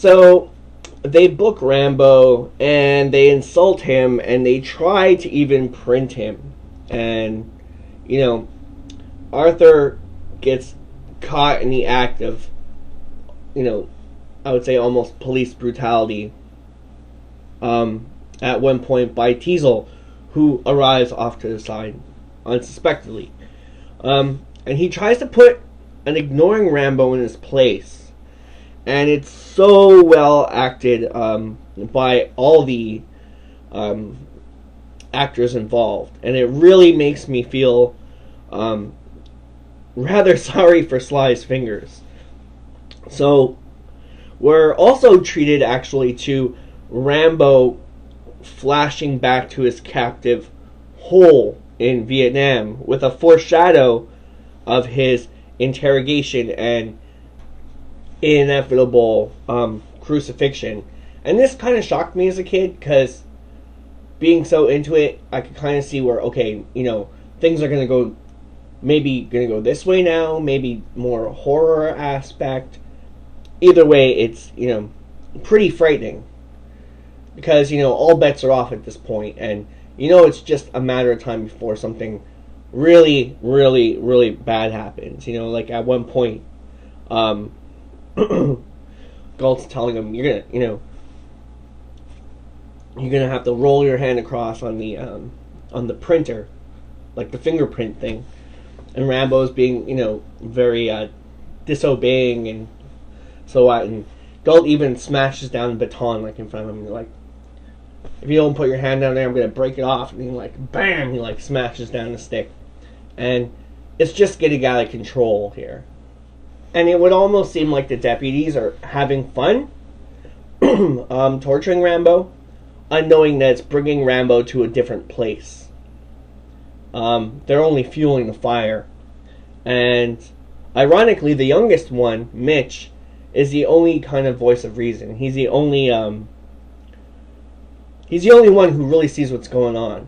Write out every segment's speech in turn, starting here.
So they book Rambo and they insult him and they try to even print him. And, Arthur gets caught in the act of, I would say almost police brutality at one point by Teasel, who arrives off to the side unsuspectedly. And he tries to put an ignoring Rambo in his place. And it's so well acted by all the actors involved. And it really makes me feel rather sorry for Sly's fingers. So we're also treated actually to Rambo flashing back to his captive hole in Vietnam with a foreshadow of his interrogation and inevitable crucifixion. And this kind of shocked me as a kid, because being so into it, I could kind of see where, okay, things are going to go, maybe going to go this way now, maybe more horror aspect. Either way, it's, pretty frightening. Because, all bets are off at this point, and it's just a matter of time before something really, really, really bad happens. Like at one point, Galt's telling him, you're gonna have to roll your hand across on the printer, like the fingerprint thing. And Rambo's being, very disobeying and so on. And Galt even smashes down the baton like in front of him. Like, if you don't put your hand down there, I'm gonna break it off. And he bam, he smashes down the stick. And it's just getting out of control here. And it would almost seem like the deputies are having fun torturing Rambo, unknowing that it's bringing Rambo to a different place. They're only fueling the fire. And ironically, the youngest one, Mitch, is the only kind of voice of reason. He's the only one who really sees what's going on.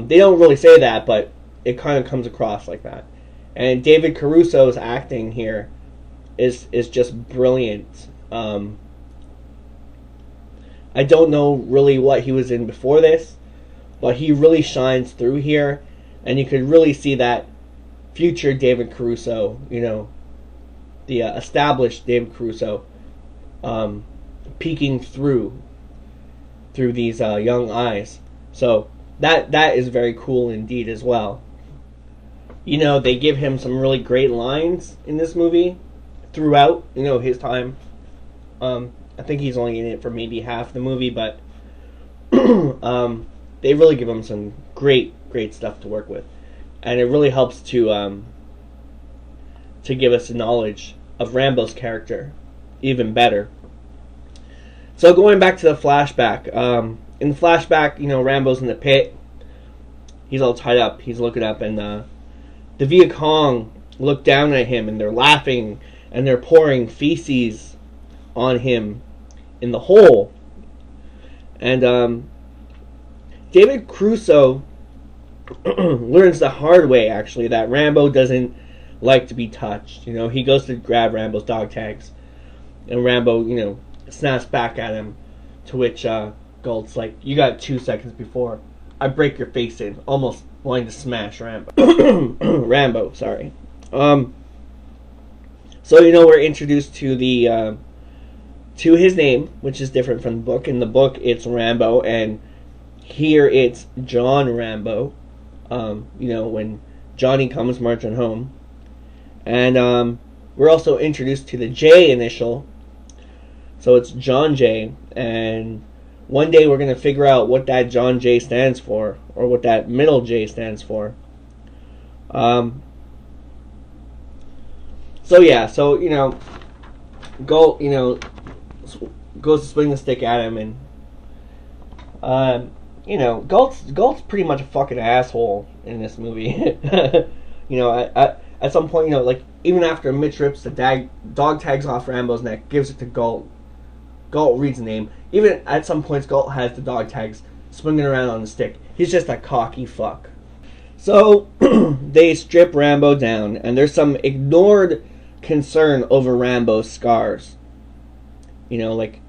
They don't really say that, but it kind of comes across like that. And David Caruso's acting here is just brilliant. I don't know really what he was in before this, but he really shines through here, and you could really see that future David Caruso, the established David Caruso, peeking through these young eyes. So that is very cool indeed as well. They give him some really great lines in this movie throughout, his time. I think he's only in it for maybe half the movie, but they really give him some great stuff to work with. And it really helps to give us a knowledge of Rambo's character even better. So going back to the flashback. In the flashback, Rambo's in the pit. He's all tied up. He's looking up, and the Viet Cong look down at him, and they're laughing, and they're pouring feces on him in the hole. And David Caruso learns the hard way, actually, that Rambo doesn't like to be touched. He goes to grab Rambo's dog tags, and Rambo, snaps back at him, to which Galt's like, you got 2 seconds before I break your face in, almost wanting to smash Rambo. Rambo, sorry. So, we're introduced to the to his name, which is different from the book. In the book, it's Rambo, and here it's John Rambo. When Johnny comes marching home. And we're also introduced to the J initial. So it's John J. And one day we're going to figure out what that John J stands for, or what that middle J stands for. Galt, goes to swing the stick at him, and Galt's pretty much a fucking asshole in this movie. At some point, even after Mitch rips the dog tags off Rambo's neck, gives it to Galt. Galt reads the name. Even at some points, Galt has the dog tags swinging around on the stick. He's just a cocky fuck. So, they strip Rambo down, and there's some ignored concern over Rambo's scars. You know, like,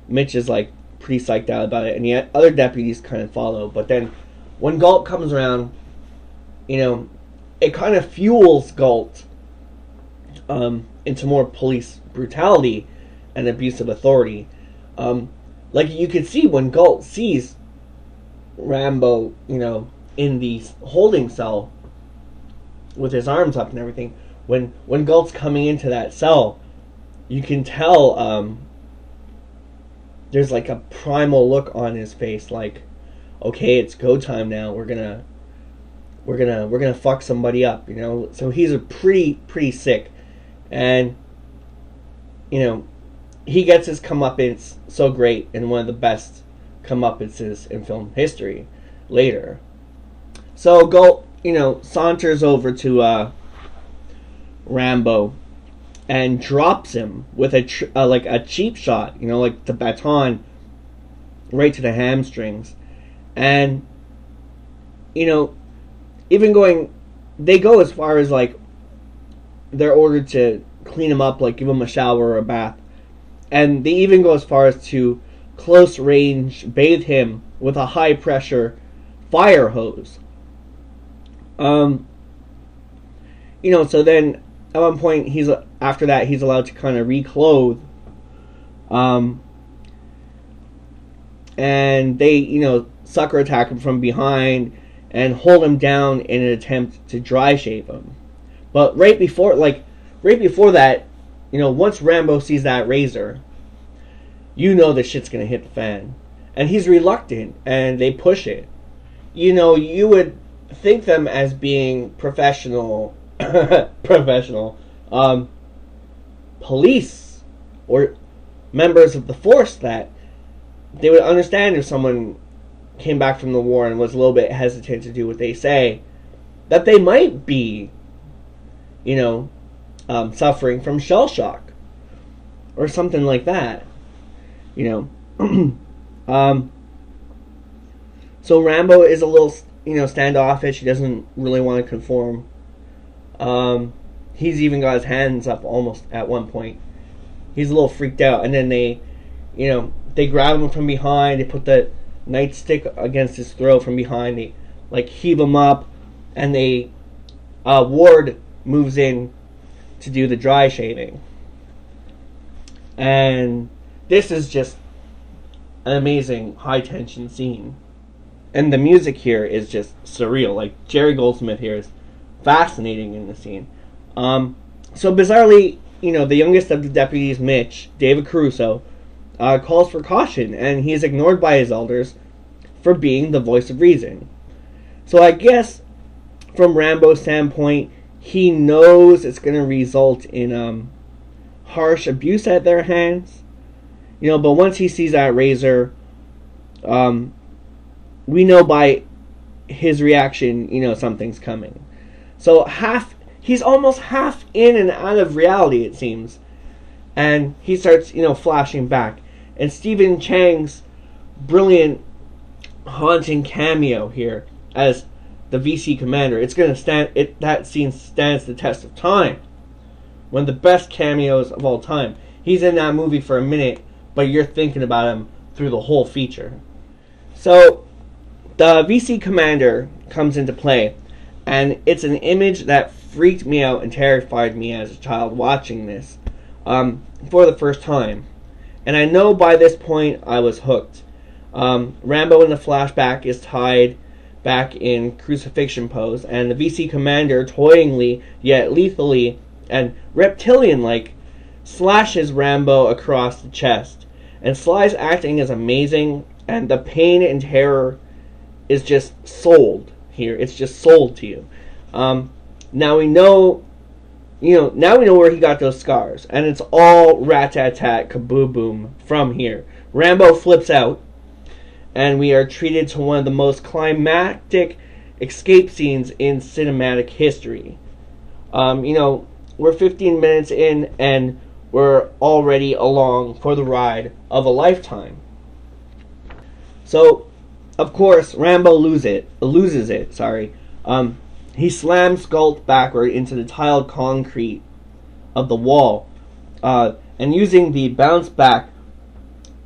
Mitch is, like, pretty psyched out about it, and yet other deputies kind of follow. But then when Galt comes around, you know, it kind of fuels Galt into more police brutality and abuse of authority. Like, you could see when Galt sees Rambo, you know, in the holding cell with his arms up and everything. When Galt's coming into that cell, you can tell there's like a primal look on his face, like, okay, it's go time now. We're gonna fuck somebody up, you know. So he's a pretty sick, and you know, he gets his comeuppance so great, and one of the best comeuppances in film history later. So Galt, you know, saunters over to Rambo and drops him with like a cheap shot, you know, like the baton right to the hamstrings. And you know, they go as far as, like, they're ordered to clean him up, like give him a shower or a bath, and they even go as far as to close range bathe him with a high pressure fire hose. You know, so then at one point after that he's allowed to kind of reclothe, and they, you know, sucker attack him from behind and hold him down in an attempt to dry shave him. But right before that, you know, once Rambo sees that razor, you know the shit's gonna hit the fan, and he's reluctant, and they push it. You know, you would think them as being professional police or members of the force, that they would understand if someone came back from the war and was a little bit hesitant to do what they say, that they might be, you know, suffering from shell shock or something like that, you know. So Rambo is a little, you know, standoffish. He doesn't really want to conform. He's even got his hands up almost at one point. He's a little freaked out, and then they grab him from behind. They put the nightstick against his throat from behind. They, like, heave him up, and they Ward moves in to do the dry shaving. And this is just an amazing high tension scene. And the music here is just surreal. Like, Jerry Goldsmith here is fascinating in the scene. So bizarrely, you know, the youngest of the deputies, Mitch, David Caruso, calls for caution, and he is ignored by his elders for being the voice of reason. So I guess from Rambo's standpoint, he knows it's going to result in harsh abuse at their hands. You know, but once he sees that razor, we know by his reaction, you know, something's coming. So he's almost half in and out of reality, it seems. And he starts, you know, flashing back. And Stephen Chang's brilliant, haunting cameo here as the VC commander, that scene stands the test of time. One of the best cameos of all time. He's in that movie for a minute, but you're thinking about him through the whole feature. So the VC commander comes into play, and it's an image that freaked me out and terrified me as a child watching this for the first time. And I know by this point I was hooked. Rambo in the flashback is tied back in crucifixion pose, and the VC commander toyingly yet lethally and reptilian-like slashes Rambo across the chest. And Sly's acting is amazing, and the pain and terror is just sold here. It's just sold to you. Now we know, where he got those scars, and it's all rat-tat-tat, kaboom-boom from here. Rambo flips out, and we are treated to one of the most climactic escape scenes in cinematic history. We're 15 minutes in, and we're already along for the ride of a lifetime. So, of course, Rambo loses it. He slams Galt backward into the tiled concrete of the wall, and using the bounce back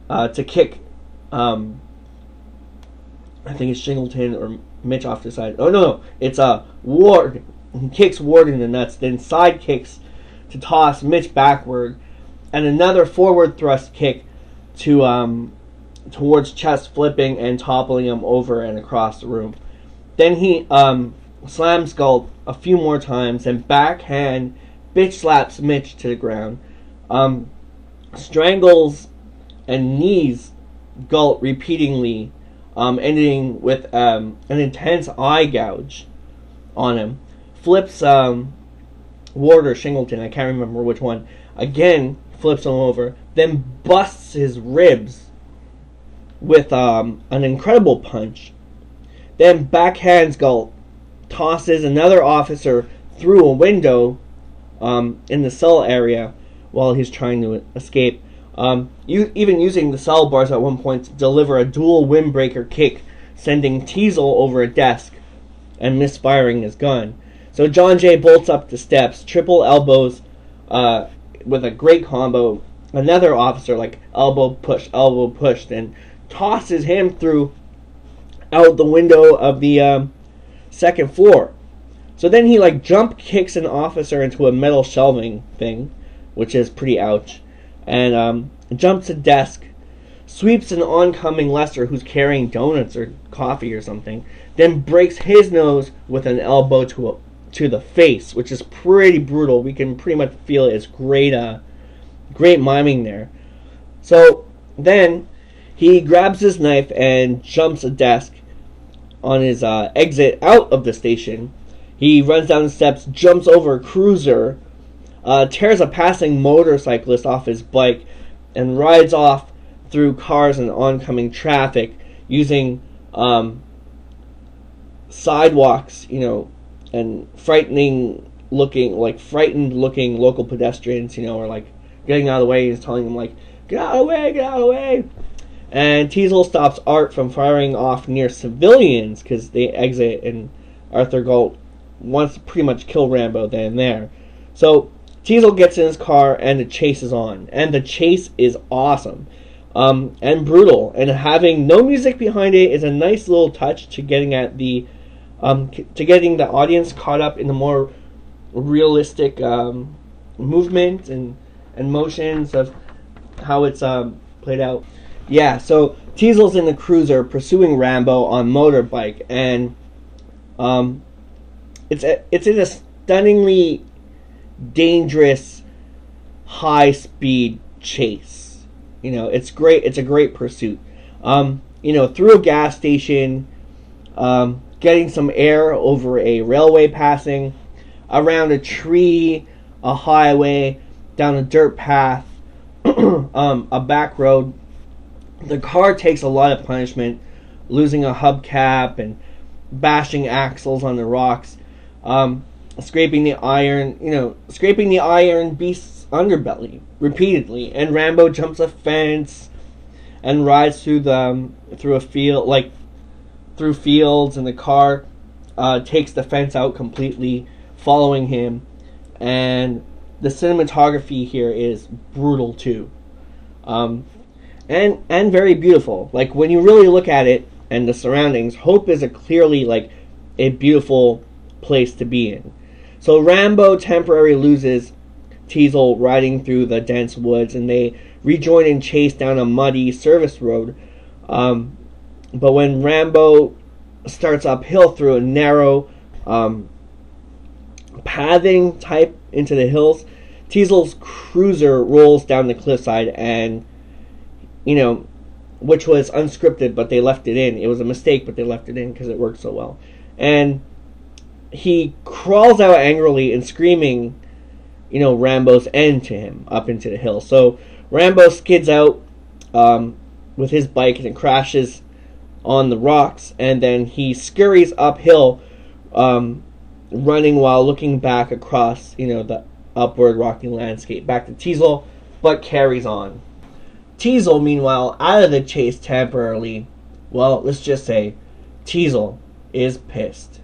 to kick, I think it's Shingleton or Mitch off the side. Oh no, it's Ward. He kicks Ward in the nuts, then side kicks to toss Mitch backward, and another forward thrust kick to towards chest, flipping and toppling him over and across the room. Then he slams Galt a few more times and backhand bitch slaps Mitch to the ground. Strangles and knees Galt repeatedly, ending with an intense eye gouge on him. Flips Ward or Shingleton, I can't remember which one. Again, flips him over. Then busts his ribs with an incredible punch. Then backhands Galt, tosses another officer through a window in the cell area while he's trying to escape. Even using the cell bars at one point to deliver a dual windbreaker kick, sending Teasel over a desk and misfiring his gun. So John Jay bolts up the steps, triple elbows with a great combo. Another officer, like elbow push, and tosses him through out the window of the second floor. So then he like jump kicks an officer into a metal shelving thing, which is pretty ouch, and jumps a desk, sweeps an oncoming Lester who's carrying donuts or coffee or something, then breaks his nose with an elbow to the face, which is pretty brutal. We can pretty much feel it. It's great miming there. So then he grabs his knife and jumps a desk on his exit out of the station. He runs down the steps, jumps over a cruiser, tears a passing motorcyclist off his bike, and rides off through cars and oncoming traffic using sidewalks, and frightened looking local pedestrians, are like getting out of the way. He's telling them like, get out of the way, get out of the way. And Teasel stops Art from firing off near civilians because they exit, and Arthur Galt wants to pretty much kill Rambo then and there. So Teasel gets in his car and the chase is on. And the chase is awesome and brutal. And having no music behind it is a nice little touch to getting at the audience caught up in the more realistic movement and motions of how it's played out. Yeah, so Teasel's in the cruiser pursuing Rambo on motorbike, and it's in a stunningly dangerous high-speed chase. It's great. It's a great pursuit. Through a gas station, getting some air over a railway passing, around a tree, a highway, down a dirt path, a back road. The car takes a lot of punishment, losing a hubcap and bashing axles on the rocks, scraping the iron beast's underbelly repeatedly. And Rambo jumps a fence and rides through a field, through fields, and the car takes the fence out completely, following him. And the cinematography here is brutal too. And very beautiful. Like, when you really look at it and the surroundings, Hope is clearly a beautiful place to be in. So Rambo temporarily loses Teasel riding through the dense woods, and they rejoin and chase down a muddy service road. But when Rambo starts uphill through a narrow pathing type into the hills, Teasel's cruiser rolls down the cliffside, and which was unscripted, but they left it in. It was a mistake, but they left it in because it worked so well. And he crawls out angrily and screaming, Rambo's end to him up into the hill. So Rambo skids out with his bike, and it crashes on the rocks, and then he scurries uphill, running while looking back across, the upward rocky landscape back to Teasel, but carries on. Teasel, meanwhile, out of the chase temporarily. Well, let's just say Teasel is pissed.